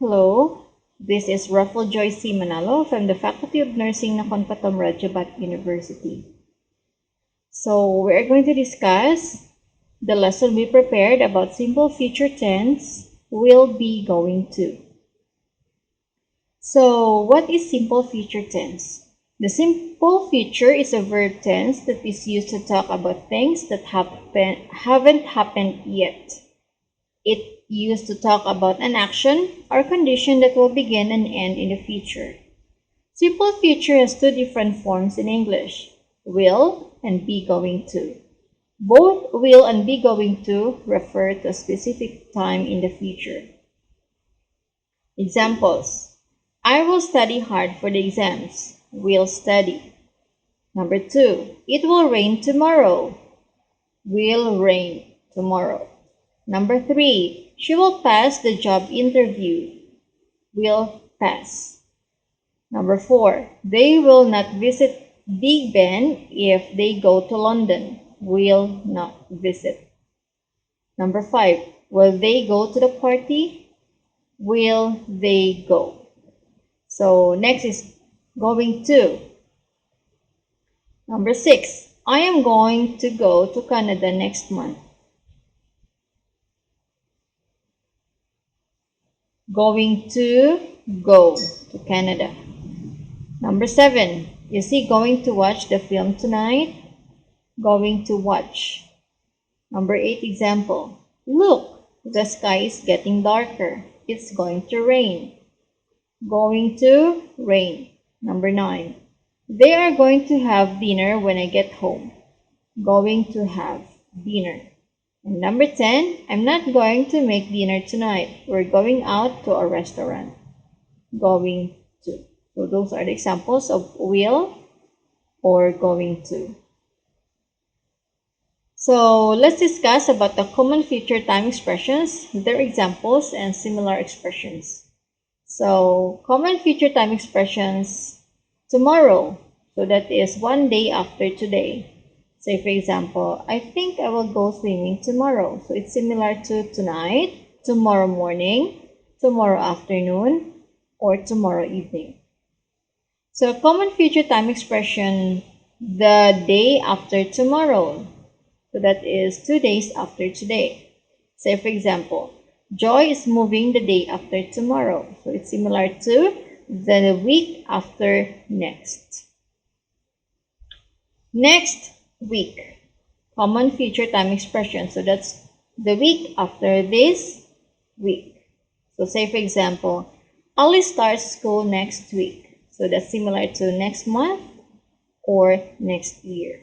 Hello, this is Ruffel Joy C. Manalo from the Faculty of Nursing, Nakhon, Pathom, Rajabhat University. So we are going to discuss the lesson we prepared about simple future tense will be going to. So what is simple future tense? The simple future is a verb tense that is used to talk about things that haven't happened yet. It used to talk about an action or condition that will begin and end in the future. Simple future has two different forms in English, will and be going to. Both will and be going to refer to a specific time in the future. Examples: I will study hard for the exams. Will study. Number 2, it will rain tomorrow. Will rain tomorrow. Number 3, she will pass the job interview. Will pass. Number 4, they will not visit Big Ben if they go to London. Will not visit. Number 5, will they go to the party? Will they go? So next is going to. Number 6, I am going to go to Canada next month. Going to go to Canada. Number 7, is he going to watch the film tonight? Going to watch. Number 8 example. Look, the sky is getting darker. It's going to rain. Going to rain. Number 9. They are going to have dinner when I get home. Going to have dinner. And number 10, I'm not going to make dinner tonight. We're going out to a restaurant. Going to. So those are the examples of will or going to. So let's discuss about the common future time expressions, their examples, and similar expressions. So common future time expressions, tomorrow. So that is one day after today. Say for example, I think I will go swimming tomorrow. So it's similar to tonight, tomorrow morning, tomorrow afternoon, or tomorrow evening. So common future time expression, the day after tomorrow. So that is 2 days after today. Say for example, Joy is moving the day after tomorrow. So it's similar to the week after next. Next week. Common future time expression. So that's the week after this week. So say for example, Ali starts school next week. So that's similar to next month or next year.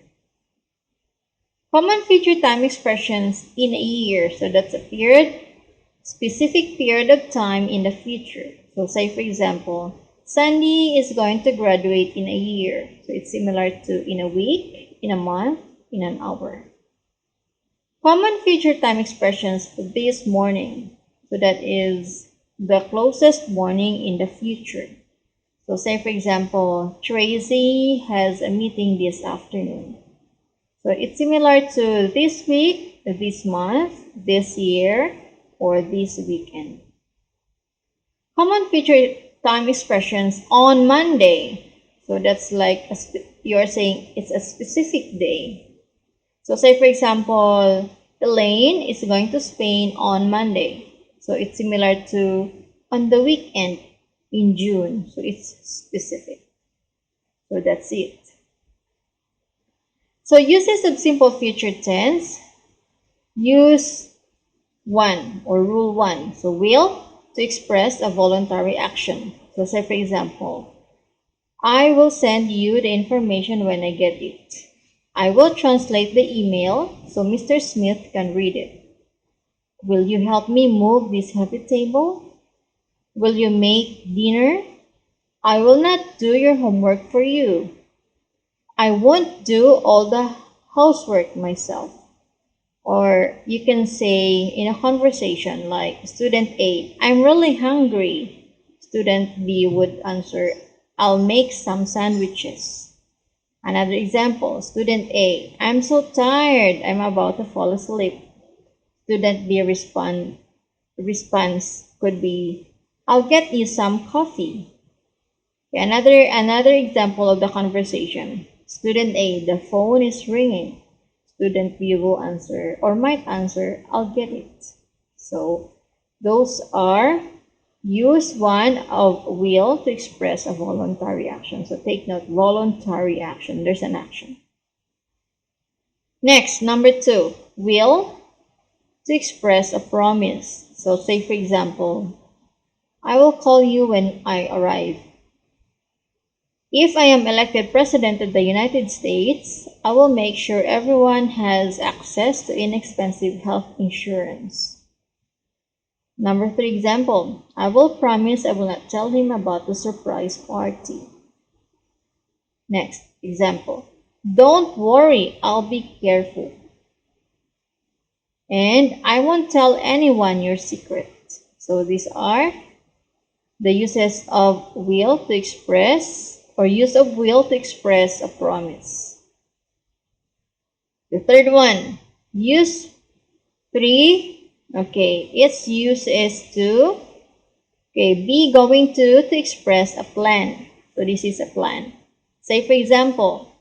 Common future time expressions in a year. So that's a period, specific period of time in the future. So say for example, Sandy is going to graduate in a year. So it's similar to in a week, in a month, in an hour. Common future time expressions this morning. So that is the closest morning in the future. So say for example, Tracy has a meeting this afternoon. So it's similar to this week, this month, this year, or this weekend. Common future time expressions on Monday. So that's like you're saying it's a specific day. So say for example, Elaine is going to Spain on Monday. So it's similar to on the weekend in June. So it's specific. So that's it. So uses of simple future tense. Use 1 or rule 1. So will to express a voluntary action. So say for example, I will send you the information when I get it. I will translate the email so Mr. Smith can read it. Will you help me move this heavy table? Will you make dinner? I will not do your homework for you. I won't do all the housework myself. Or you can say in a conversation like student A, I'm really hungry. Student B would answer, I'll make some sandwiches. Another example, student A, I'm so tired, I'm about to fall asleep. Student B response could be, I'll get you some coffee. Okay, another example of the conversation. Student A, the phone is ringing. Student B will answer or might answer, I'll get it. So those are use one of will to express a voluntary action. So take note, voluntary action. There's an action. Next, number 2, will to express a promise. So say for example, I will call you when I arrive. If I am elected President of the United States, I will make sure everyone has access to inexpensive health insurance. Number 3 example, I will promise I will not tell him about the surprise party. Next example, don't worry, I'll be careful. And I won't tell anyone your secret. So these are the uses of will to express, or use of will to express a promise. The third one, use 3. Okay, its use is to, be going to express a plan. So this is a plan. Say for example,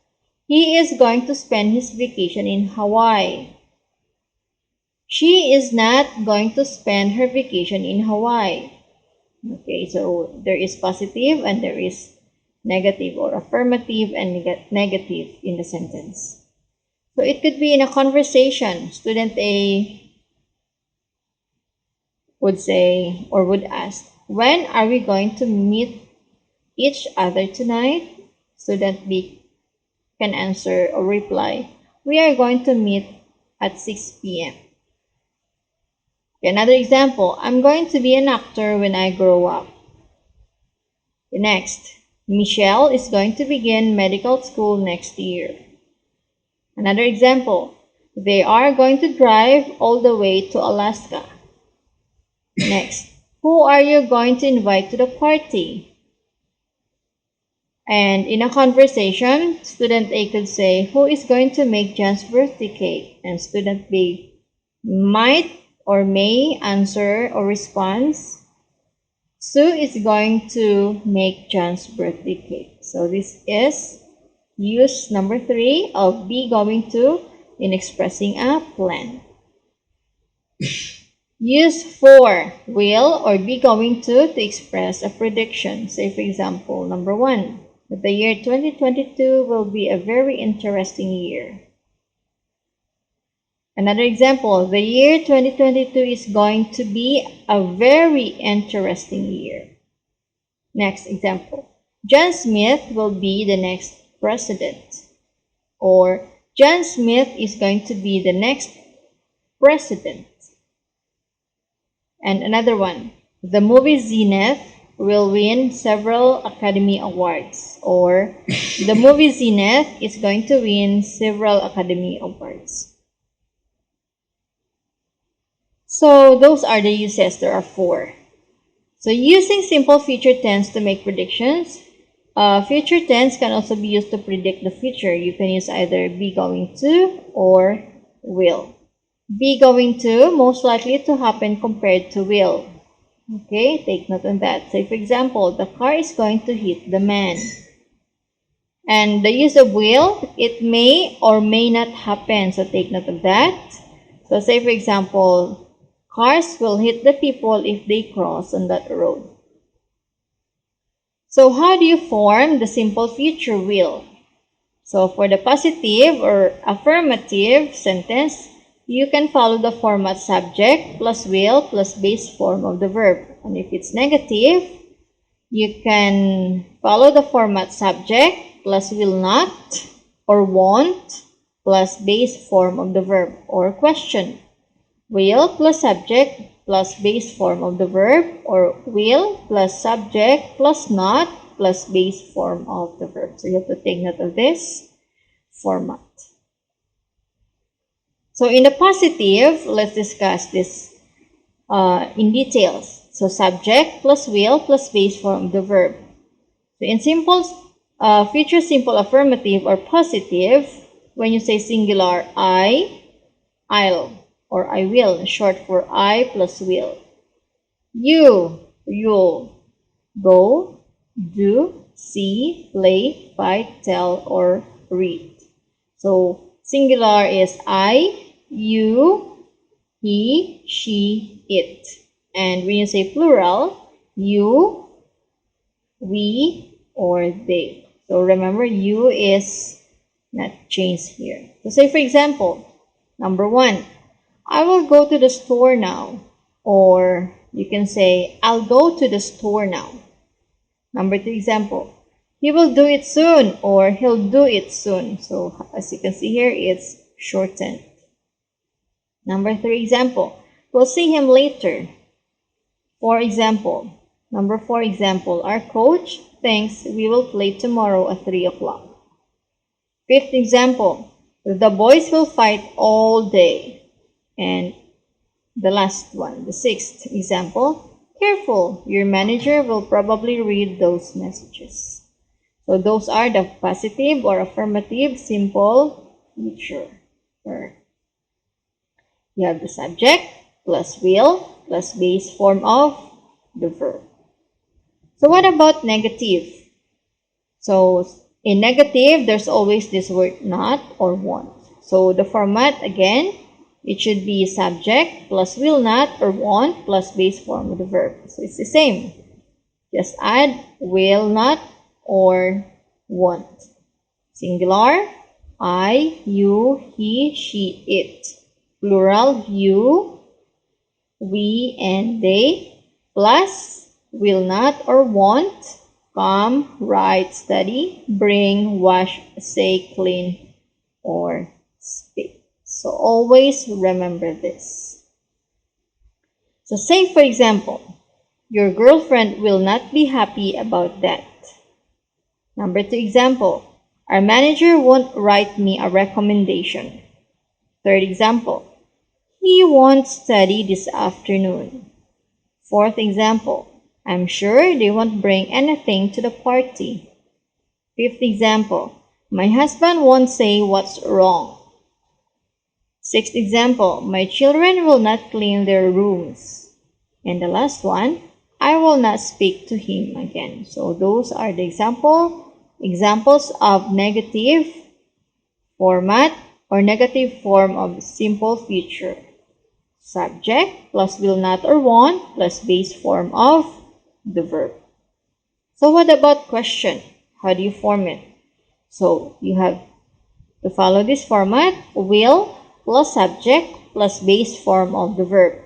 he is going to spend his vacation in Hawaii. She is not going to spend her vacation in Hawaii. Okay, so there is positive and there is negative, or affirmative and negative in the sentence. So it could be in a conversation. Student A would say or would ask, when are we going to meet each other tonight? Student B can answer or reply, we are going to meet at 6 p.m. Another example, I'm going to be an actor when I grow up. The next, Michelle is going to begin medical school next year. Another example, they are going to drive all the way to Alaska. Next, who are you going to invite to the party? And in a conversation, student A could say, who is going to make John's birthday cake? And student B might or may answer or respond, Sue is going to make John's birthday cake. So this is use number 3 of be going to in expressing a plan. Use 4, will or be going to express a prediction. Say for example, number 1, that the year 2022 will be a very interesting year. Another example, the year 2022 is going to be a very interesting year. Next example, John Smith will be the next president. Or John Smith is going to be the next president. And another one, the movie Zenith will win several Academy Awards. Or the movie Zenith is going to win several Academy Awards. So those are the uses. There are 4. So using simple future tense to make predictions. Future tense can also be used to predict the future. You can use either be going to or will. Be going to, most likely to happen compared to will. Okay, take note on that. Say for example, the car is going to hit the man. And the use of will, it may or may not happen. So take note of that. So say for example, cars will hit the people if they cross on that road. So how do you form the simple future will? So for the positive or affirmative sentence, you can follow the format subject plus will plus base form of the verb. And if it's negative, you can follow the format subject plus will not or won't plus base form of the verb, or question. Will plus subject plus base form of the verb, or will plus subject plus not plus base form of the verb. So you have to take note of this format. So in the positive, let's discuss this in details. So subject plus will plus base form of the verb. So in simple, future simple affirmative or positive, when you say singular, I'll, or I will, short for I plus will. You you'll. Go, do, see, play, fight, tell, or read. So singular is I, you, he, she, it. And when you say plural, you, we, or they. So remember, you is not changed here. So say for example, number 1, I will go to the store now. Or you can say, I'll go to the store now. Number 2 example, he will do it soon, or he'll do it soon. So as you can see here, it's shortened. Number 3 example, we'll see him later. Number 4 example, our coach thinks we will play tomorrow at 3 o'clock. 5th example, the boys will fight all day. And the last one, the 6th example, careful, your manager will probably read those messages. So those are the positive or affirmative simple future. You have the subject plus will plus base form of the verb. So what about negative? So in negative, there's always this word not or won't. So the format again, it should be subject plus will not or won't plus base form of the verb. So it's the same. Just add will not or won't. Singular, I, you, he, she, it. Plural, you, we, and they. Plus will not or won't. Come, write, study, bring, wash, say, clean, or speak. So always remember this. So say for example, your girlfriend will not be happy about that. Number 2 example, our manager won't write me a recommendation. 3rd example, he won't study this afternoon. 4th example, I'm sure they won't bring anything to the party. 5th example, my husband won't say what's wrong. 6th example, my children will not clean their rooms. And the last one, I will not speak to him again. So those are the examples of negative format or negative form of simple future. Subject plus will not or won't plus base form of the verb. So what about question? How do you form it? So you have to follow this format, will plus subject plus base form of the verb.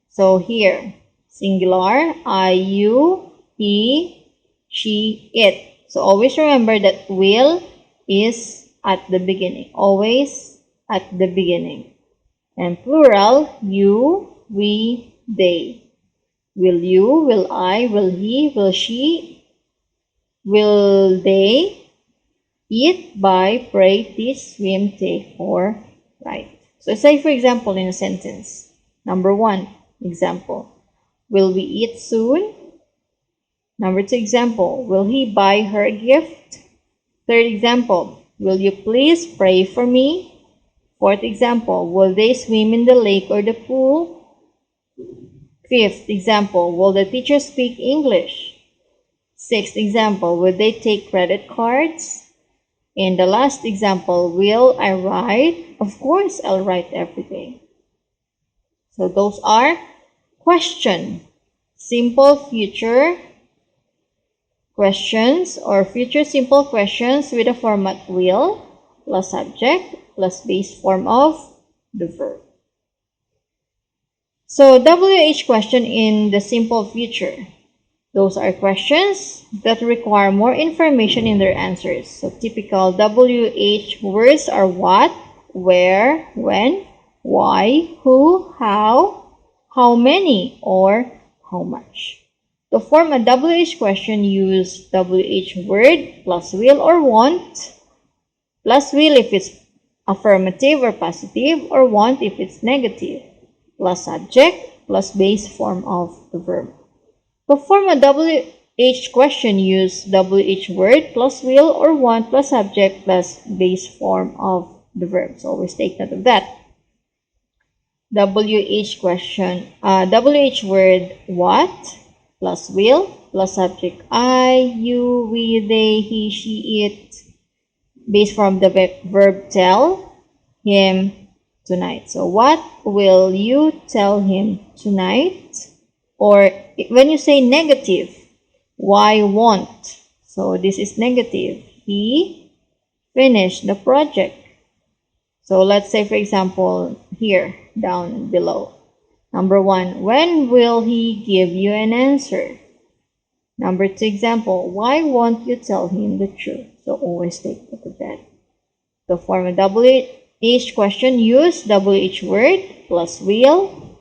So here, singular, I, you, he, she, it. So always remember that will is at the beginning. Always at the beginning. And plural, you, we, they. Will you, will I, will he, will she, will they eat, buy, pray, teach, swim, take, or write. So say for example in a sentence. Number 1, example. Will we eat soon? Number 2 example. Will he buy her a gift? 3rd example. Will you please pray for me? 4th example. Will they swim in the lake or the pool? 5th example. Will the teacher speak English? 6th example. Will they take credit cards? And the last example. Will I write? Of course, I'll write every day. So those are question, simple future questions or future simple questions with a format will plus subject plus base form of the verb. So WH question in the simple future. Those are questions that require more information in their answers. So typical WH words are what, where, when, why, who, how many, or how much. To form a WH question, use WH word plus will or won't, plus will if it's affirmative or positive, or won't if it's negative, plus subject plus base form of the verb. To form a WH question, use WH word plus will or won't plus subject plus base form of the verb. So always take note of that. WH question, WH word what plus will plus subject I, you, we, they, he, she, it, based from the verb tell him tonight. So what will you tell him tonight? Or when you say negative, why won't? So this is negative. He finished the project. So let's say, for example, here, down below. Number 1, when will he give you an answer? Number 2 example, why won't you tell him the truth? So always take note of that. To form a WH question, use WH word plus will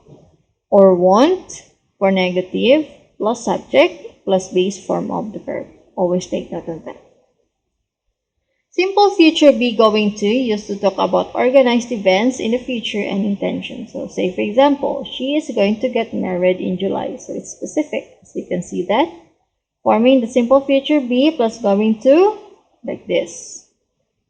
or won't for negative plus subject plus base form of the verb. Always take note of that. Simple future be going to used to talk about organized events in the future and intention. So say for example, she is going to get married in July. So it's specific. So you can see that. Forming the simple future be plus going to like this.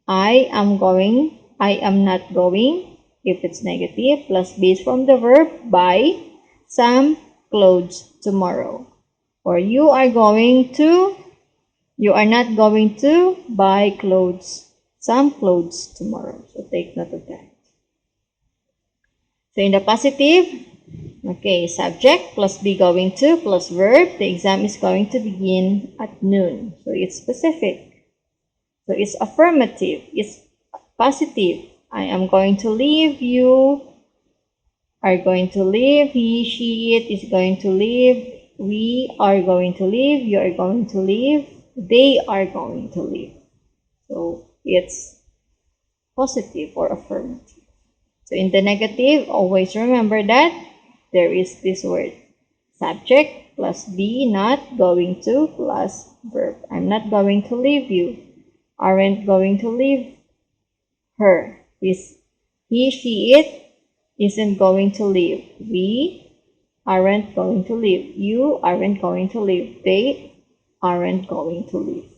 I am going, I am not going, if it's negative, plus base from the verb buy some clothes tomorrow. Or you are not going to buy clothes, some clothes tomorrow. So take note of that. So in the positive, okay, subject plus be going to plus verb. The exam is going to begin at noon. So it's specific. So it's affirmative. It's positive. I am going to leave. You are going to leave. He, she, it is going to leave. We are going to leave. You are going to leave. They are going to leave. So it's positive or affirmative. So in the negative, always remember that there is this word. Subject plus be not going to plus verb. I'm not going to leave you. Aren't going to leave her. He, she, it isn't going to leave. We aren't going to leave. You aren't going to leave. They aren't going to leave.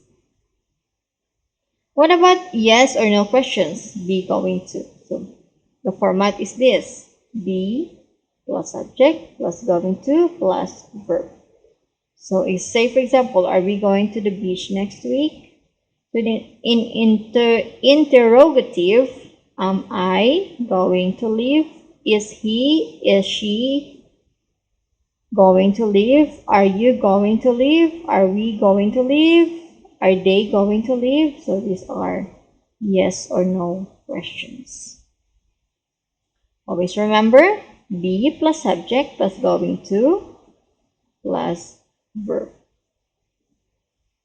What about yes or no questions? Be going to. So the format is this. Be plus subject plus going to plus verb. So say for example, are we going to the beach next week? So in interrogative, am I going to leave? Is he, is she going to leave? Are you going to leave? Are we going to leave? Are they going to leave? So these are yes or no questions. Always remember, be plus subject plus going to plus verb.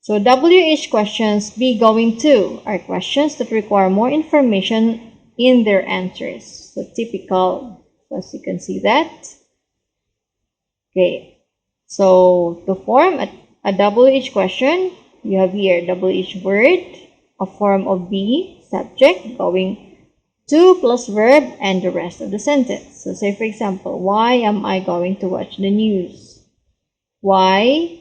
So WH questions be going to are questions that require more information in their answers. So typical, as you can see that. Okay, so to form a WH question, you have here WH word, a form of be, subject, going to plus verb, and the rest of the sentence. So say for example, why am I going to watch the news? Why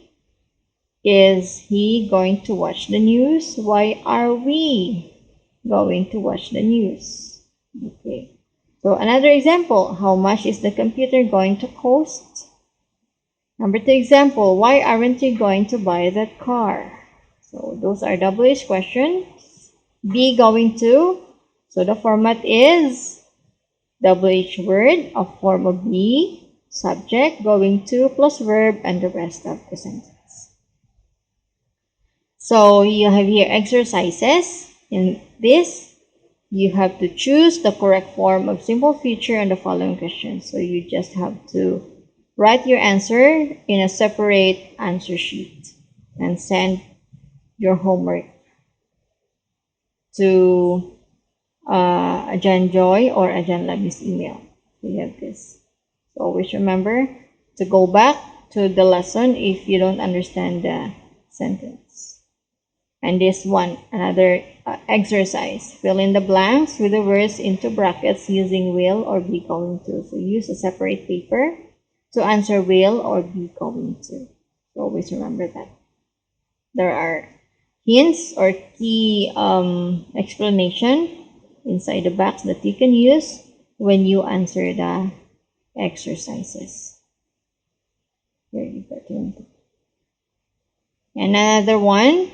is he going to watch the news? Why are we going to watch the news? Okay. So another example, how much is the computer going to cost? Number 2 example, why aren't you going to buy that car? So those are WH questions. Be going to. So the format is WH word, a form of be, subject, going to plus verb, and the rest of the sentence. So you have here exercises. In this, you have to choose the correct form of simple future on the following questions. So you just have to write your answer in a separate answer sheet and send your homework to Ajan Joy or Ajan Labmie's email. We have this. So always remember to go back to the lesson if you don't understand the sentence. And this one, another exercise. Fill in the blanks with the words into brackets using will or be going to. So use a separate paper to answer will or be going to. So always remember that. There are hints or key explanation inside the box that you can use when you answer the exercises. Here you got And another one,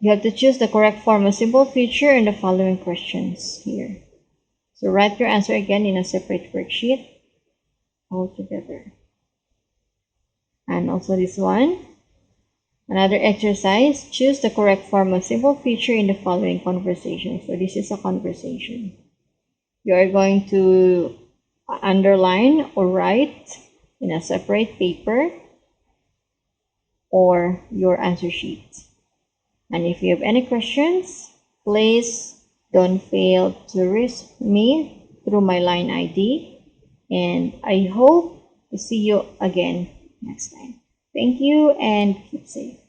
you have to choose the correct form of simple future in the following questions here. So write your answer again in a separate worksheet all together. And also this one, another exercise, choose the correct form of simple future in the following conversation. So this is a conversation. You are going to underline or write in a separate paper or your answer sheet. And if you have any questions, please don't fail to reach me through my line ID. And I hope to see you again next time. Thank you and keep safe.